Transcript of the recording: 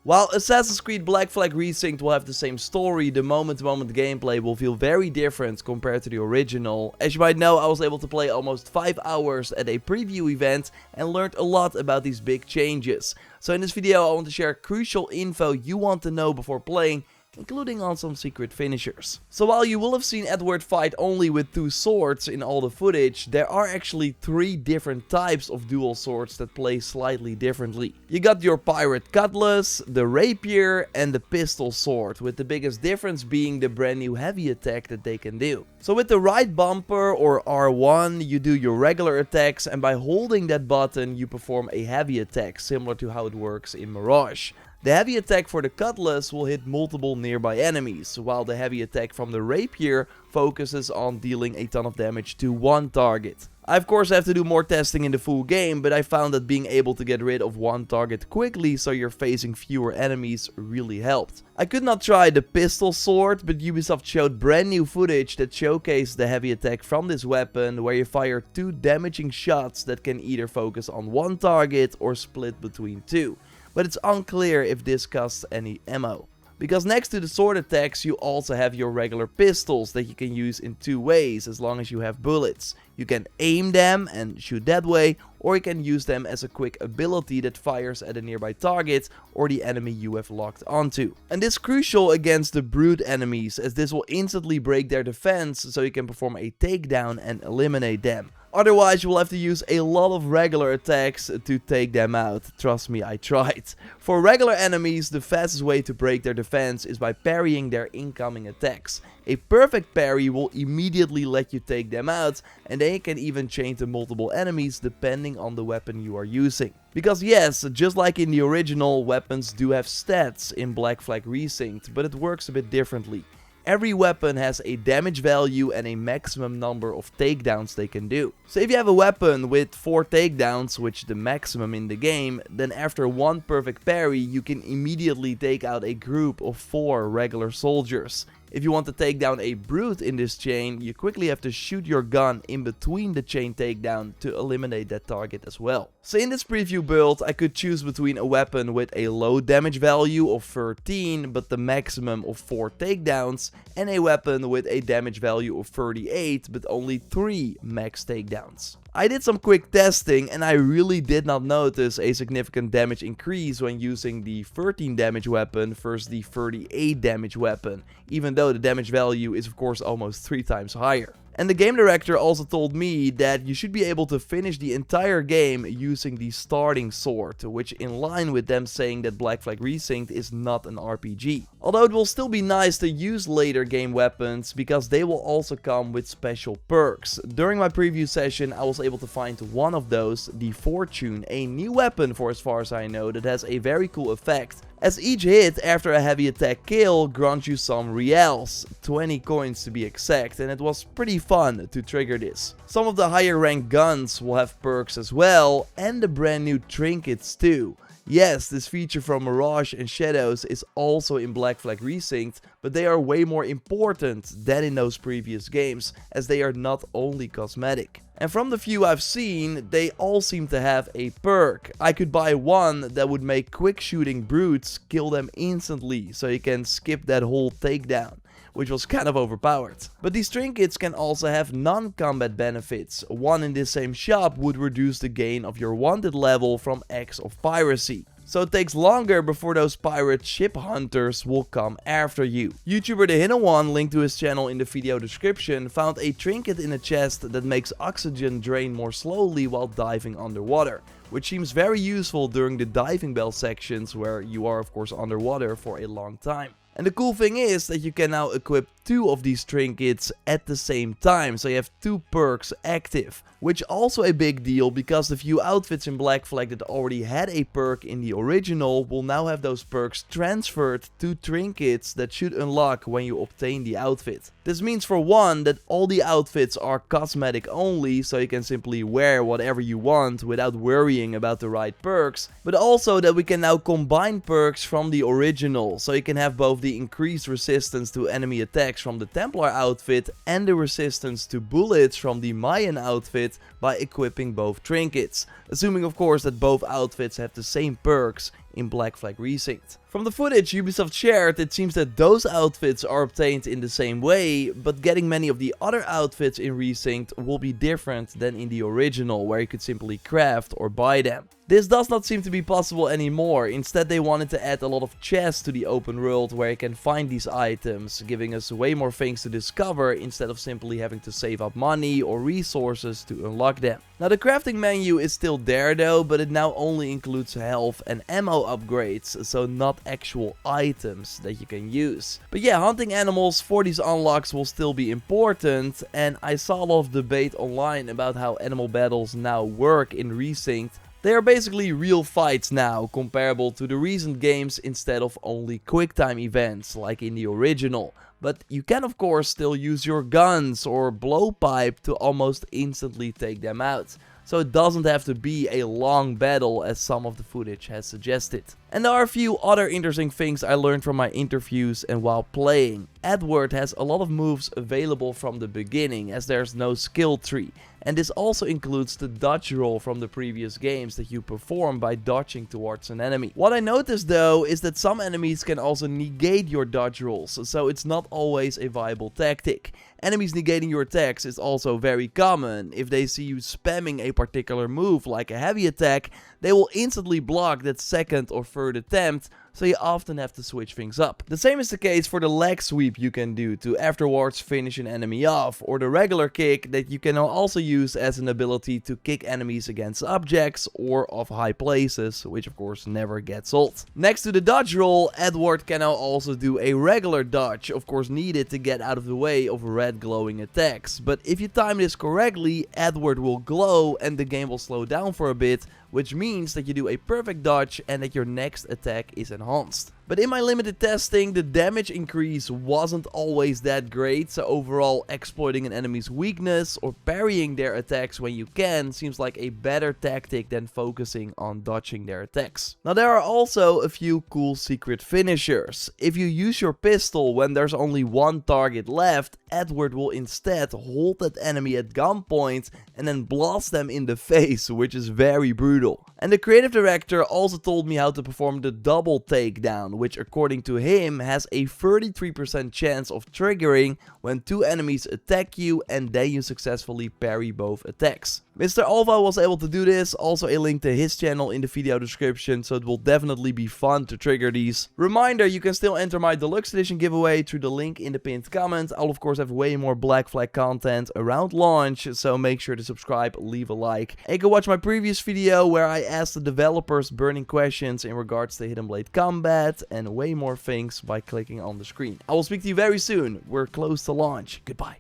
While Assassin's Creed Black Flag Resynced will have the same story, the moment-to-moment gameplay will feel very different compared to the original. As you might know, I was able to play almost 5 hours at a preview event and learned a lot about these big changes. So in this video I want to share crucial info you want to know before playing, including on some secret finishers. So while you will have seen Edward fight only with 2 swords in all the footage, there are actually 3 different types of dual swords that play slightly differently. You got your pirate cutlass, the rapier and the pistol sword, with the biggest difference being the brand new heavy attack that they can do. So with the right bumper or R1 you do your regular attacks, and by holding that button you perform a heavy attack, similar to how it works in Mirage. The heavy attack for the cutlass will hit multiple nearby enemies, while the heavy attack from the rapier focuses on dealing a ton of damage to one target. I of course have to do more testing in the full game, but I found that being able to get rid of one target quickly so you're facing fewer enemies really helped. I could not try the pistol sword, but Ubisoft showed brand new footage that showcased the heavy attack from this weapon, where you fire 2 damaging shots that can either focus on one target or split between 2. But it's unclear if this costs any ammo. Because next to the sword attacks you also have your regular pistols that you can use in 2 ways as long as you have bullets. You can aim them and shoot that way, or you can use them as a quick ability that fires at a nearby target or the enemy you have locked onto. And this is crucial against the brute enemies, as this will instantly break their defense so you can perform a takedown and eliminate them. Otherwise you will have to use a lot of regular attacks to take them out. Trust me, I tried. For regular enemies, the fastest way to break their defense is by parrying their incoming attacks. A perfect parry will immediately let you take them out, and they can even chain to multiple enemies depending on the weapon you are using. Because yes, just like in the original, weapons do have stats in Black Flag Resynced, but it works a bit differently. Every weapon has a damage value and a maximum number of takedowns they can do. So if you have a weapon with 4 takedowns, which is the maximum in the game, then after 1 perfect parry you can immediately take out a group of 4 regular soldiers. If you want to take down a brute in this chain, you quickly have to shoot your gun in between the chain takedown to eliminate that target as well. So in this preview build I could choose between a weapon with a low damage value of 13 but the maximum of 4 takedowns, and a weapon with a damage value of 38 but only 3 max takedowns. I did some quick testing and I really did not notice a significant damage increase when using the 13 damage weapon versus the 38 damage weapon, even though the damage value is of course almost 3 times higher. And the game director also told me that you should be able to finish the entire game using the starting sword, which in line with them saying that Black Flag Resynced is not an RPG. Although it will still be nice to use later game weapons, because they will also come with special perks. During my preview session I was able to find one of those, the Fortune, a new weapon for as far as I know that has a very cool effect, as each hit after a heavy attack kill grants you some reals, 20 coins to be exact, and it was pretty fun to trigger this. Some of the higher ranked guns will have perks as well, and the brand new trinkets too. Yes, this feature from Mirage and Shadows is also in Black Flag Resynced, but they are way more important than in those previous games, as they are not only cosmetic. And from the few I've seen, they all seem to have a perk. I could buy one that would make quick shooting brutes kill them instantly, so you can skip that whole takedown, which was kind of overpowered. But these trinkets can also have non-combat benefits. One in this same shop would reduce the gain of your wanted level from X of piracy. So it takes longer before those pirate ship hunters will come after you. YouTuber The Hidden One, linked to his channel in the video description, found a trinket in a chest that makes oxygen drain more slowly while diving underwater, which seems very useful during the diving bell sections where you are of course underwater for a long time. And the cool thing is that you can now equip 2 of these trinkets at the same time, so you have 2 perks active. Which also a big deal, because the few outfits in Black Flag that already had a perk in the original will now have those perks transferred to trinkets that should unlock when you obtain the outfit. This means for one that all the outfits are cosmetic only, so you can simply wear whatever you want without worrying about the right perks, but also that we can now combine perks from the original, so you can have both the increased resistance to enemy attacks from the Templar outfit and the resistance to bullets from the Mayan outfit by equipping both trinkets, assuming of course that both outfits have the same perks in Black Flag Resynced. From the footage Ubisoft shared, it seems that those outfits are obtained in the same way, but getting many of the other outfits in Resynced will be different than in the original, where you could simply craft or buy them. This does not seem to be possible anymore. Instead, they wanted to add a lot of chests to the open world where you can find these items, giving us way more things to discover instead of simply having to save up money or resources to unlock them. Now, the crafting menu is still there though, but it now only includes health and ammo upgrades, so not actual items that you can use. But yeah, hunting animals for these unlocks will still be important, and I saw a lot of debate online about how animal battles now work in Resynced. They are basically real fights now, comparable to the recent games instead of only quicktime events like in the original. But you can of course still use your guns or blowpipe to almost instantly take them out. So it doesn't have to be a long battle as some of the footage has suggested. And there are a few other interesting things I learned from my interviews and while playing. Edward has a lot of moves available from the beginning as there's no skill tree. And this also includes the dodge roll from the previous games that you perform by dodging towards an enemy. What I noticed though is that some enemies can also negate your dodge rolls, so it's not always a viable tactic. Enemies negating your attacks is also very common. If they see you spamming a particular move like a heavy attack, they will instantly block that second or third attempt, so you often have to switch things up. The same is the case for the leg sweep you can do to afterwards finish an enemy off, or the regular kick that you can also use as an ability to kick enemies against objects or off high places, which of course never gets old. Next to the dodge roll, Edward can now also do a regular dodge, of course needed to get out of the way of red glowing attacks. But if you time this correctly, Edward will glow and the game will slow down for a bit, which means that you do a perfect dodge and that your next attack is enhanced. But in my limited testing, the damage increase wasn't always that great, so overall exploiting an enemy's weakness or parrying their attacks when you can seems like a better tactic than focusing on dodging their attacks. Now there are also a few cool secret finishers. If you use your pistol when there's only one target left, Edward will instead hold that enemy at gunpoint and then blast them in the face, which is very brutal. And the creative director also told me how to perform the double takedown, which according to him has a 33% chance of triggering when two enemies attack you and then you successfully parry both attacks. Mr. Alva was able to do this, also a link to his channel in the video description, so it will definitely be fun to trigger these. Reminder, you can still enter my deluxe edition giveaway through the link in the pinned comment. I'll of course have way more Black Flag content around launch, so make sure to subscribe, leave a like. And you can watch my previous video where I asked the developers burning questions in regards to Hidden Blade combat and way more things by clicking on the screen. I will speak to you very soon. We're close to launch. Goodbye.